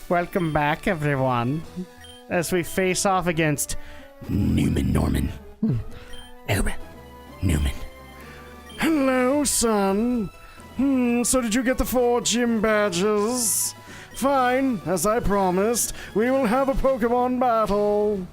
Welcome back, everyone, as we face off against Newman-Norman. Newman. Hello, son. So did you get the 4 gym badges? Fine, as I promised, we will have a Pokemon battle.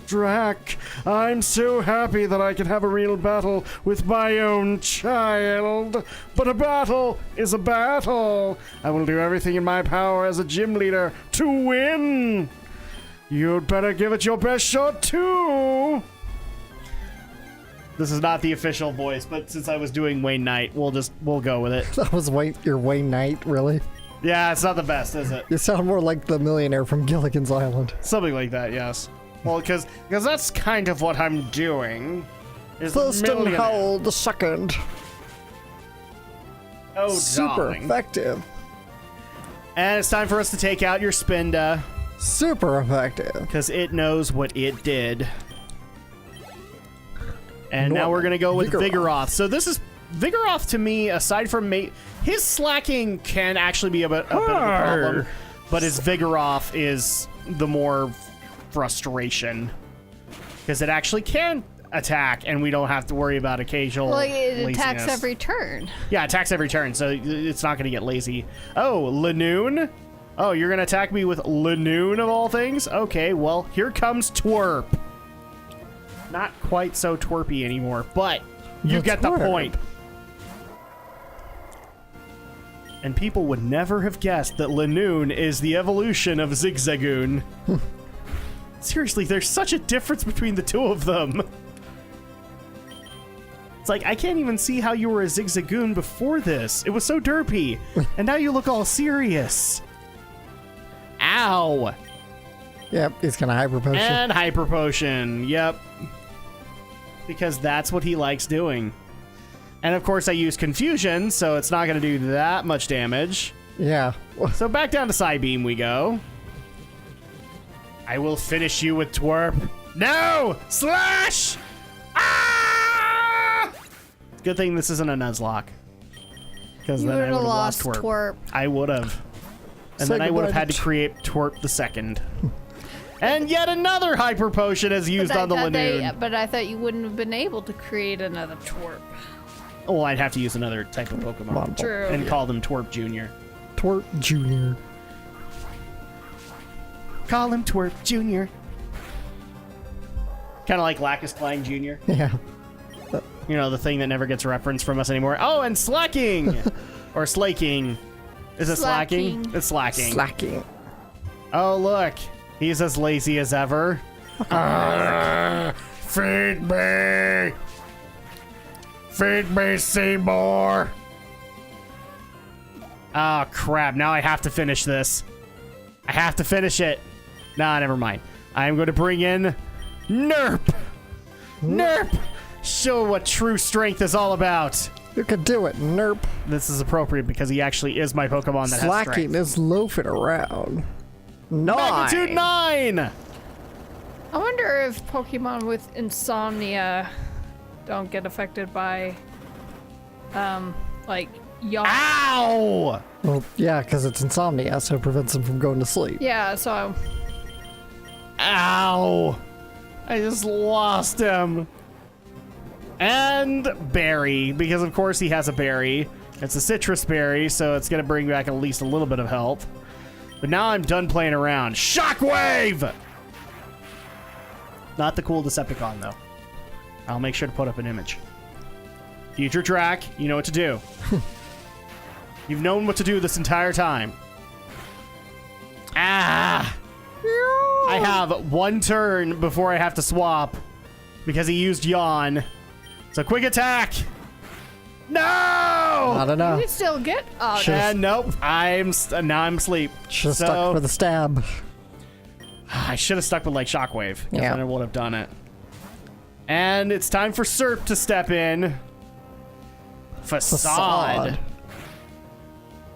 Drak, I'm so happy that I can have a real battle with my own child. But a battle is a battle. I will do everything in my power as a gym leader to win. You'd better give it your best shot, too. This is not the official voice, but since I was doing Wayne Knight, we'll go with it. That was your Wayne Knight, really? Yeah, it's not the best, is it? You sound more like the millionaire from Gilligan's Island. Something like that, yes. Well, because that's kind of what I'm doing. Is Thurston Howell the second. Oh, super darling. Effective. And it's time for us to take out your Spinda. Super effective. Because it knows what it did. And now we're going to go with Vigoroth. So this is... Vigoroth, to me, aside from... his slacking can actually be a bit of a problem. But his Vigoroth is the more frustration. Because it actually can attack, and we don't have to worry about occasional it attacks laziness. every turn. Yeah, it attacks every turn, so it's not going to get lazy. Oh, Lanoon? Oh, you're going to attack me with Lanoon of all things? Okay, well, here comes Twerp. Not quite so twerpy anymore, but you get the point. And people would never have guessed that Lanoon is the evolution of Zigzagoon. Seriously, there's such a difference between the two of them. It's like, I can't even see how you were a Zigzagoon before this. It was so derpy. And now you look all serious. Ow. Yep, he's gonna Hyper Potion. And Hyper Potion, yep. Because that's what he likes doing. And of course I use Confusion, so it's not going to do that much damage. Yeah. So back down to Psybeam we go. I will finish you with Twerp. No! Slash! Ah! Good thing this isn't a Nuzlocke. Because then I would have lost Twerp. I would have. And then I would have had to create Twerp the second. And yet another Hyper Potion is used on the Lanoon. But I thought you wouldn't have been able to create another Twerp. Oh, I'd have to use another type of Pokemon. True. And call them Twerp Jr. Twerp Jr. Call him Twerp Jr. Kind of like Lacus Klein Jr. Yeah. You know, the thing that never gets referenced from us anymore. Oh, and Slacking! Or Slaking. Is it Slacking? It's Slacking. Slacking. Oh, look. He's as lazy as ever. Feed me! Feed me, Seymour! Oh, crap. Now I have to finish this. I have to finish it. Nah, never mind. I am going to bring in Nerp! Nerp! Show what true strength is all about. You can do it, Nerp. This is appropriate because he actually is my Pokemon that has strength. Slacking is loafing around. 9. Magnitude 9! I wonder if Pokemon with insomnia don't get affected by, like, yawn. Ow! Well, yeah, because it's insomnia, so it prevents them from going to sleep. Yeah, so... Ow! I just lost him. And Berry, because of course he has a berry. It's a citrus berry, so it's going to bring back at least a little bit of health. But now I'm done playing around. Shockwave! Not the cool Decepticon, though. I'll make sure to put up an image. Future Drak, you know what to do. You've known what to do this entire time. Ah! I have one turn before I have to swap because he used Yawn. So quick attack! No! I don't know. You can still get... Oh, And nope, now I'm asleep. Should have stuck for the stab. I should have stuck with like Shockwave. Yeah. Then I would have done it. And it's time for Serp to step in. Facade.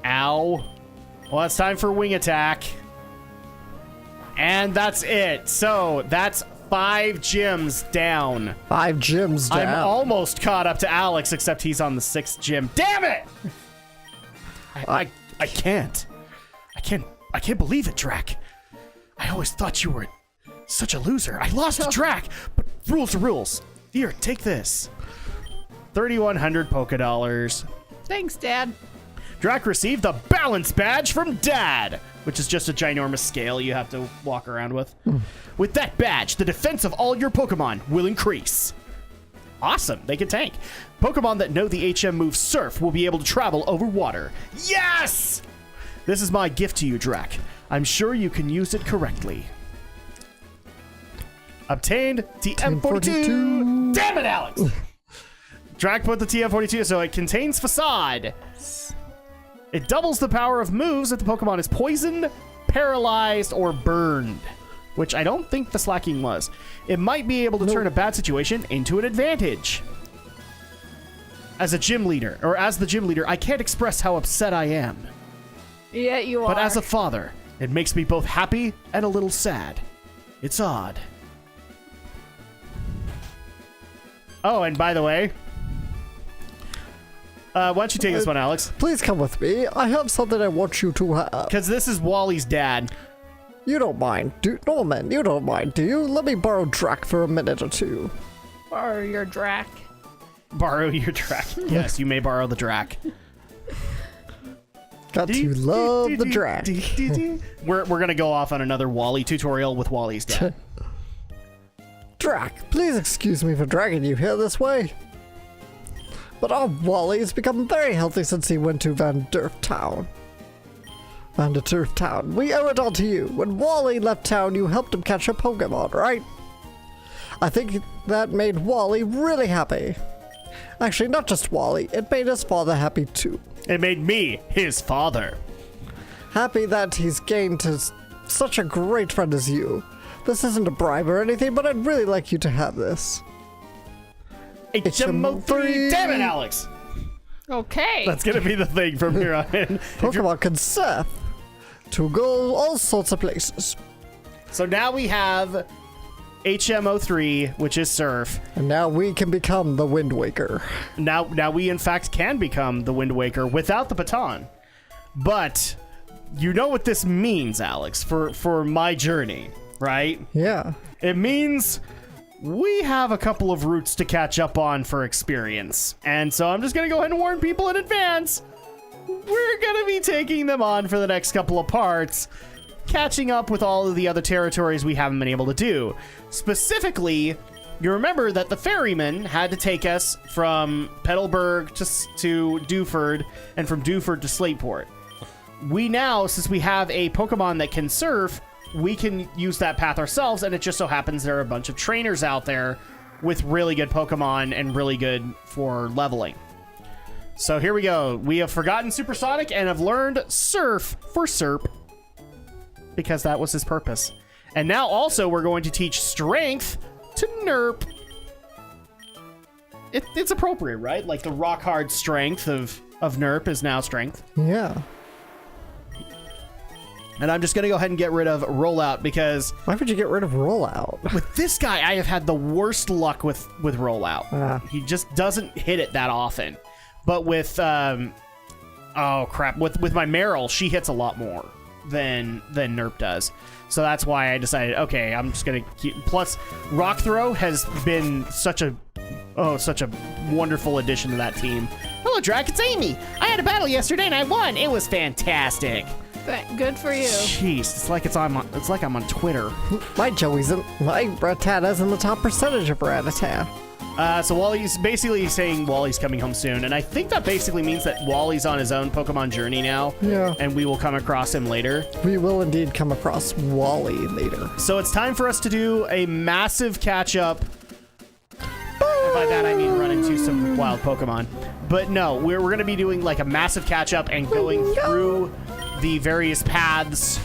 Ow. Well, it's time for Wing Attack. And that's it. So that's 5 gyms down. 5 gyms down. I'm almost caught up to Alex, except he's on the 6th gym. Damn it! I can't. I can't I can't believe it, Drak. I always thought you were such a loser. I lost to Drak, but rules are rules. Here, take this. 3,100 polka dollars. Thanks, Dad. Drak received the balance badge from Dad, which is just a ginormous scale you have to walk around with. With that badge, the defense of all your Pokemon will increase. Awesome, they can tank. Pokemon that know the HM move Surf will be able to travel over water. Yes! This is my gift to you, Drak. I'm sure you can use it correctly. Obtained TM42. Damn it, Alex! Drak put the TM42, so it contains Facade. It doubles the power of moves if the Pokemon is poisoned, paralyzed, or burned, which I don't think the Slacking was. It might be able to turn a bad situation into an advantage. As the gym leader, I can't express how upset I am. Yeah, you are. But as a father, it makes me both happy and a little sad. It's odd. Oh, and by the way, why don't you take this one, Alex? Please come with me. I have something I want you to have. Because this is Wally's dad. You don't mind, Norman, you don't mind, do you? Let me borrow Drak for a minute or two. Borrow your Drak. Borrow your Drak. Yes, you may borrow the Drak. Got to love the Drak. We're gonna go off on another Wally tutorial with Wally's dad. Drak, please excuse me for dragging you here this way. But our Wally has become very healthy since he went to Van der Town. We owe it all to you. When Wally left town, you helped him catch a Pokemon, right? I think that made Wally really happy. Actually, not just Wally, it made his father happy too. It made me his father. Happy that he's gained such a great friend as you. This isn't a bribe or anything, but I'd really like you to have this. HM03. Damn it, Alex. Okay. That's gonna be the thing from here on in. Pokemon can surf to go all sorts of places. So now we have HM03, which is Surf. And now we can become the Wind Waker. Now we in fact can become the Wind Waker without the baton. But you know what this means, Alex, for my journey, right? Yeah. It means we have a couple of routes to catch up on for experience. And so I'm just going to go ahead and warn people in advance. We're going to be taking them on for the next couple of parts, catching up with all of the other territories we haven't been able to do. Specifically, you remember that the ferryman had to take us from Petalburg to Dewford, and from Dewford to Slateport. We now, since we have a Pokemon that can surf, we can use that path ourselves, and it just so happens there are a bunch of trainers out there with really good Pokemon and really good for leveling. So here we go. We have forgotten Supersonic and have learned Surf for Serp, because that was his purpose. And now also we're going to teach Strength to Nerp. It's appropriate, right? Like the rock hard strength of Nerp is now Strength. Yeah. And I'm just going to go ahead and get rid of Rollout because... Why would you get rid of Rollout? With this guy, I have had the worst luck with Rollout. He just doesn't hit it that often. But with... oh, crap. With my Meryl, she hits a lot more than Nerp does. So that's why I decided, okay, I'm just going to keep... Plus, Rock Throw has been such a wonderful addition to that team. Hello, Drak. It's Amy. I had a battle yesterday and I won. It was fantastic. Good for you. Jeez, it's like I'm on Twitter. My Rattata's in the top percentage of Rattata. So Wally's basically saying Wally's coming home soon, and I think that basically means that Wally's on his own Pokemon journey now. Yeah. And we will come across him later. We will indeed come across Wally later. So it's time for us to do a massive catch-up. And by that I mean run into some wild Pokemon. But no, we're going to be doing like a massive catch-up and going through the various paths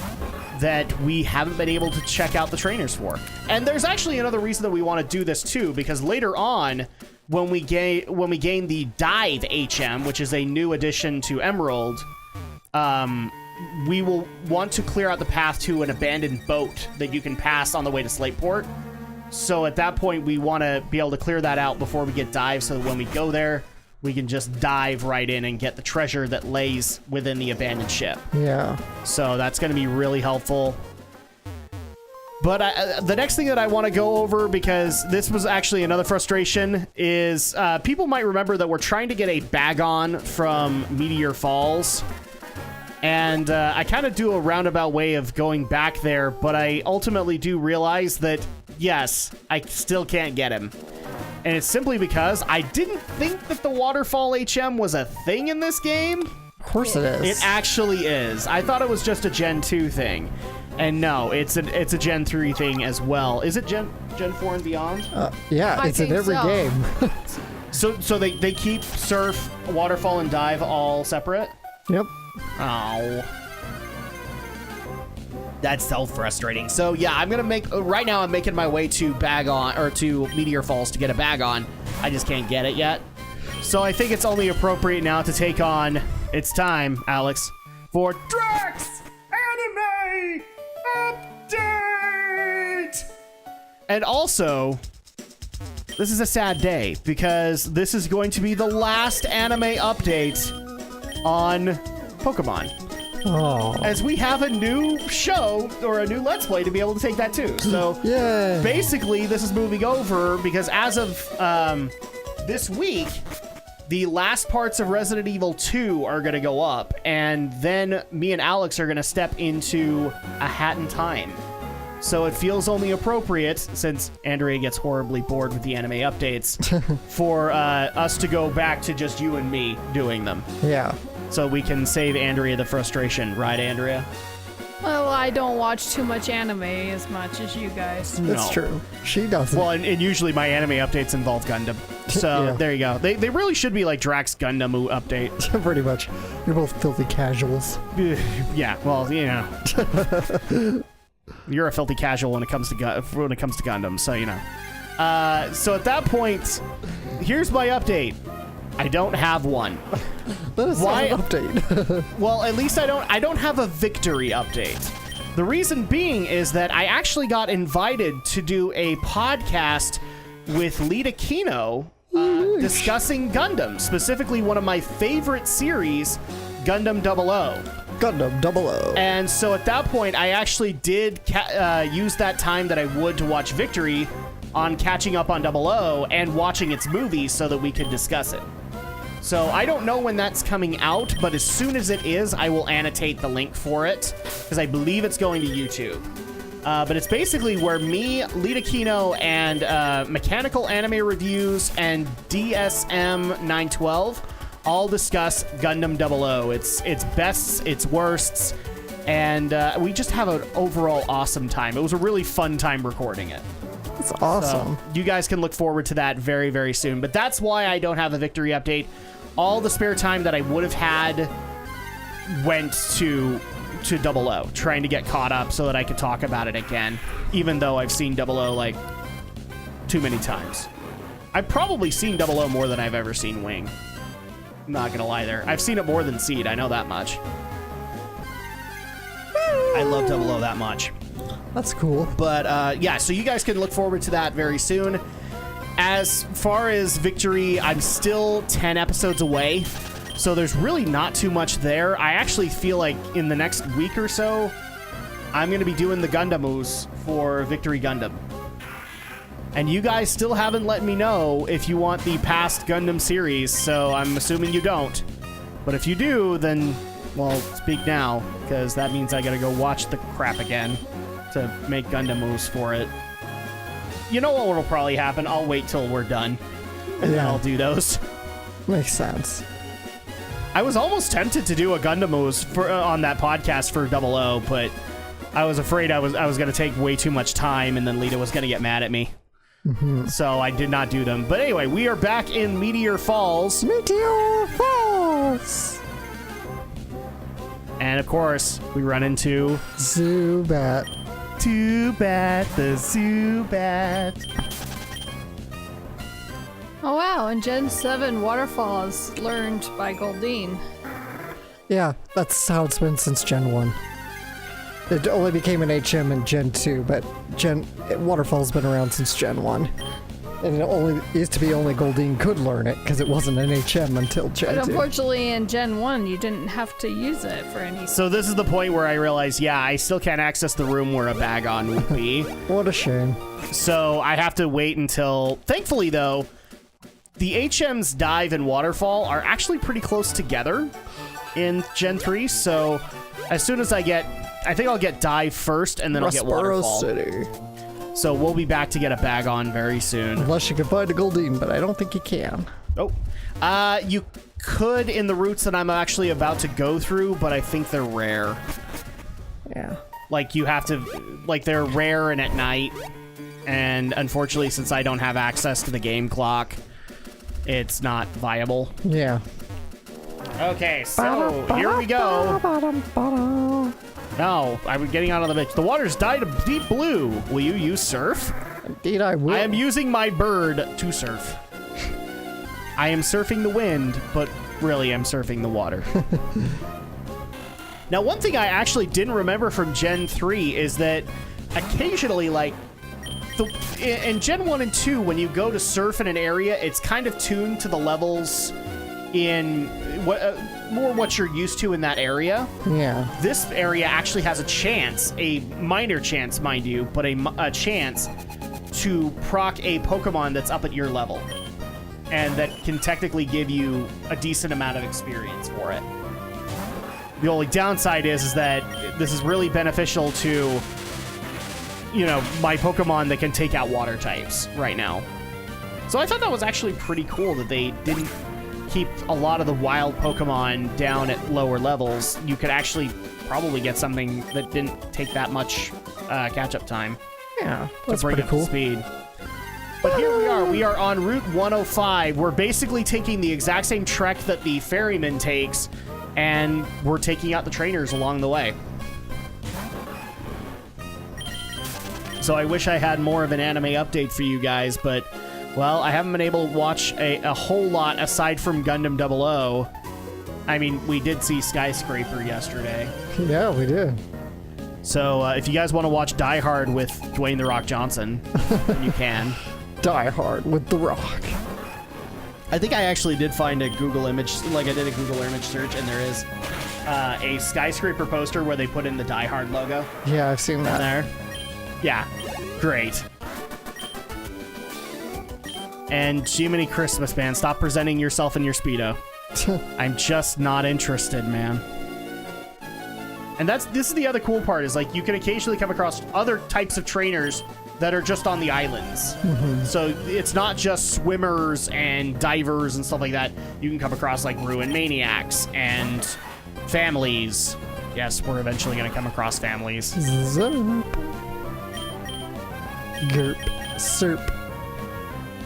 that we haven't been able to check out the trainers for. And there's actually another reason that we want to do this too, because later on, when we gain the Dive HM, which is a new addition to Emerald, we will want to clear out the path to an abandoned boat that you can pass on the way to Slateport. So at that point, we want to be able to clear that out before we get Dive, so that when we go there, we can just dive right in and get the treasure that lays within the abandoned ship. Yeah. So that's going to be really helpful. But the next thing that I want to go over, because this was actually another frustration, is people might remember that we're trying to get a bag-on from Meteor Falls. And I kind of do a roundabout way of going back there, but I ultimately do realize that, yes, I still can't get him. And it's simply because I didn't think that the Waterfall HM was a thing in this game. Of course it is. It actually is. I thought it was just a Gen 2 thing. And no, it's a Gen 3 thing as well. Is it Gen 4 and beyond? Yeah, I it's in think every so. game. So they keep Surf, Waterfall, and Dive all separate? Yep. Oh. That's so frustrating. So yeah, I'm gonna make right now. I'm making my way to to Meteor Falls to get a bag on. I just can't get it yet. So I think it's only appropriate now to take on. It's time, Alex, for Drak's Anime Update. And also, this is a sad day because this is going to be the last anime update on Pokemon. Oh. As we have a new show or a new Let's Play to be able to take that too. So Yay. basically this is moving over because as of this week, the last parts of Resident Evil 2 are going to go up, and then me and Alex are going to step into A Hat in Time. So it feels only appropriate, since Andrea gets horribly bored with the anime updates, for us to go back to just you and me doing them. Yeah. So we can save Andrea the frustration. Right, Andrea? Well, I don't watch too much anime as much as you guys. That's true. She doesn't. Well, and usually my anime updates involve Gundam. So Yeah. there you go. They really should be like Drak's Gundam update. Pretty much. You're both filthy casuals. Yeah, well, you know. You're a filthy casual when it comes to Gundam, so you know. So at that point, here's my update. I don't have one. That is Why- an update. Well, at least I don't have a victory update. The reason being is that I actually got invited to do a podcast with Lita Kino discussing Gundam, specifically one of my favorite series, Gundam 00. Gundam 00. And so at that point, I actually did use that time that I would to watch Victory on catching up on 00 and watching its movies so that we could discuss it. So I don't know when that's coming out, but as soon as it is, I will annotate the link for it, because I believe it's going to YouTube. But it's basically where me, Lita Kino, and Mechanical Anime Reviews and DSM 912 all discuss Gundam 00. Its bests, its worsts, and we just have an overall awesome time. It was a really fun time recording it. That's awesome. So you guys can look forward to that very, very soon. But that's why I don't have a victory update. All the spare time that I would have had went to 00, trying to get caught up so that I could talk about it again, even though I've seen 00 like too many times. I've probably seen 00 more than I've ever seen Wing. I'm not gonna lie there. I've seen it more than Seed, I know that much. I love 00 that much. That's cool. But yeah, so you guys can look forward to that very soon. As far as Victory, I'm still 10 episodes away, so there's really not too much there. I actually feel like in the next week or so, I'm going to be doing the Gundam for Victory Gundam. And you guys still haven't let me know if you want the past Gundam series, so I'm assuming you don't. But if you do, then, well, speak now, because that means I gotta go watch the crap again to make Gundam moves for it. You know what will probably happen? I'll wait till we're done, and then Yeah. I'll do those. Makes sense. I was almost tempted to do a Gundam moves for on that podcast for 00, but I was afraid I was going to take way too much time, and then Lita was going to get mad at me. So I did not do them. But anyway, we are back in Meteor Falls. Meteor Falls! And of course, we run into Zubat. Zubat, the Zubat. Oh wow, and Gen 7 Waterfalls learned by Goldeen. Yeah, that's how it's been since Gen 1. It only became an HM in Gen 2, but Waterfall's been around since Gen 1. And it only used to be only Goldeen could learn it because it wasn't an HM until Gen But 2. unfortunately, in Gen 1, you didn't have to use it for any. So this is the point where I realize, yeah, I still can't access the room where a Bagon would be. What a shame. So I have to wait until... Thankfully, though, the HM's Dive and Waterfall are actually pretty close together in Gen 3. So as soon as I get... I think I'll get Dive first, and then I'll get Rustboro Waterfall. City. So we'll be back to get a Bagon very soon. Unless you can find a Goldeen, but I don't think you can. Oh. You could in the routes that I'm actually about to go through, but I think they're rare. Yeah. Like, you have to... Like, they're rare and at night. And unfortunately, since I don't have access to the game clock, it's not viable. Yeah. Okay, so here we go. No, I'm getting out of the bitch. The water's dyed a deep blue. Will you use surf? Indeed, I will. I am using my bird to surf. I am surfing the wind, but really I'm surfing the water. Now, one thing I actually didn't remember from Gen 3 is that occasionally, like, in Gen 1 and 2, when you go to surf in an area, it's kind of tuned to the levels in more what you're used to in that area. Yeah. This area actually has a chance, a minor chance, mind you, but a chance to proc a Pokemon that's up at your level. And that can technically give you a decent amount of experience for it. The only downside is that this is really beneficial to, you know, my Pokemon that can take out water types right now. So I thought that was actually pretty cool that they didn't keep a lot of the wild Pokemon down at lower levels. You could actually probably get something that didn't take that much catch-up time Yeah. to That's bring pretty up the cool. speed. But here we are. We are on Route 105. We're basically taking the exact same trek that the ferryman takes, and we're taking out the trainers along the way. So I wish I had more of an anime update for you guys, but, well, I haven't been able to watch a whole lot aside from Gundam 00. I mean, we did see Skyscraper yesterday. Yeah, we did. So if you guys want to watch Die Hard with Dwayne The Rock Johnson, you can. Die Hard with The Rock. I think I actually did find a Google image, like I did a Google image search, and there is a Skyscraper poster where they put in the Die Hard logo Yeah, I've seen that. there. Yeah, great. And Jiminy Christmas, man, stop presenting yourself in your Speedo. I'm just not interested, man. And this is the other cool part, is like you can occasionally come across other types of trainers that are just on the islands. So it's not just swimmers and divers and stuff like that. You can come across like ruin maniacs and families. Yes, we're eventually going to come across families. Zerp. Gerp. Serp.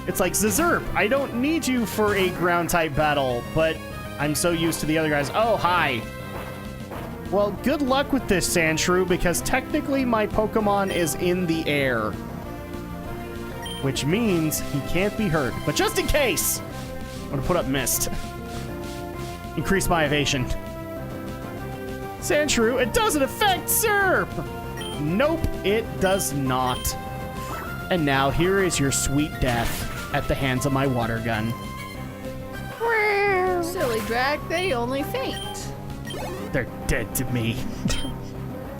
It's like, Zerp, I don't need you for a ground type battle, but I'm so used to the other guys. Oh, hi. Well, good luck with this, Sandshrew, because technically my Pokemon is in the air. Which means he can't be hurt. But just in case, I'm going to put up Mist. Increase my evasion. Sandshrew, it doesn't affect Zerp! Nope, it does not. And now here is your sweet death at the hands of my water gun. Silly Drak, they only faint. They're dead to me.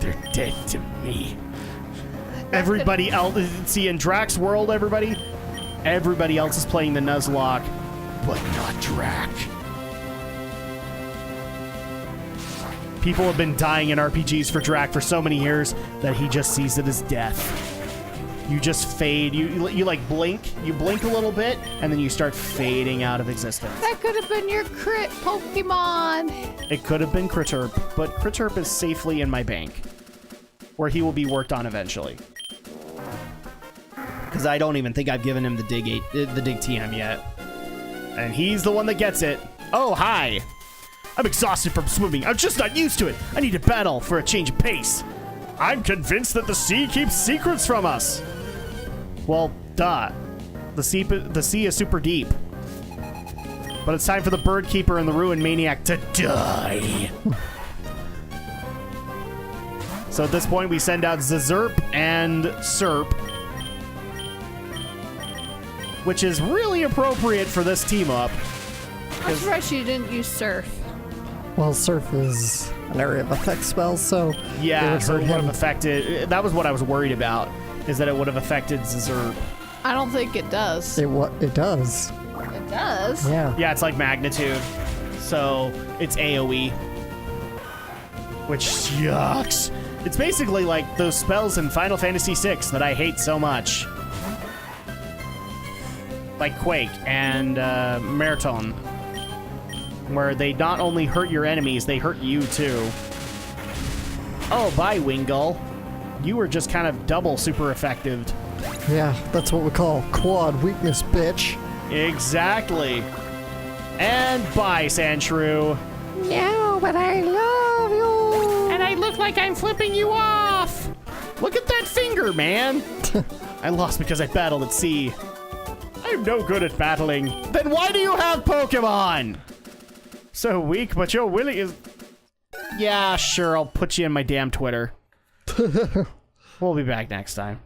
They're dead to me. Everybody else, see, in Drak's world, everybody else is playing the Nuzlocke, but not Drak. People have been dying in RPGs for Drak for so many years that he just sees it as death. You just fade. You like blink. You blink a little bit, and then you start fading out of existence. That could have been your crit Pokemon. It could have been Critterp, but Critterp is safely in my bank, where he will be worked on eventually. Because I don't even think I've given him the Dig TM yet, and he's the one that gets it. Oh, hi! I'm exhausted from swimming. I'm just not used to it. I need to battle for a change of pace. I'm convinced that the sea keeps secrets from us. Well, duh. The sea is super deep. But it's time for the bird keeper and the ruin maniac to die. So at this point, we send out Zerp and Serp. which is really appropriate for this team up. I'm surprised you didn't use Surf. Well, Surf is an area of effect spell, so Yeah, would so hurt it would have him. affected. That was what I was worried about, is that it would have affected Zerp. I don't think it does. it does. It does? Yeah. Yeah, it's like magnitude, so it's AoE, which sucks. It's basically like those spells in Final Fantasy VI that I hate so much, like Quake and Marathon, where they not only hurt your enemies, they hurt you too. Oh, bye, Wingull. You were just kind of double super effective. Yeah, that's what we call quad weakness, bitch. Exactly. And bye, Sandshrew. No, but I love you. And I look like I'm flipping you off. Look at that finger, man. I lost because I battled at sea. I'm no good at battling. Then why do you have Pokemon? So weak, but you're willing is... Yeah, sure, I'll put you in my damn Twitter. We'll be back next time.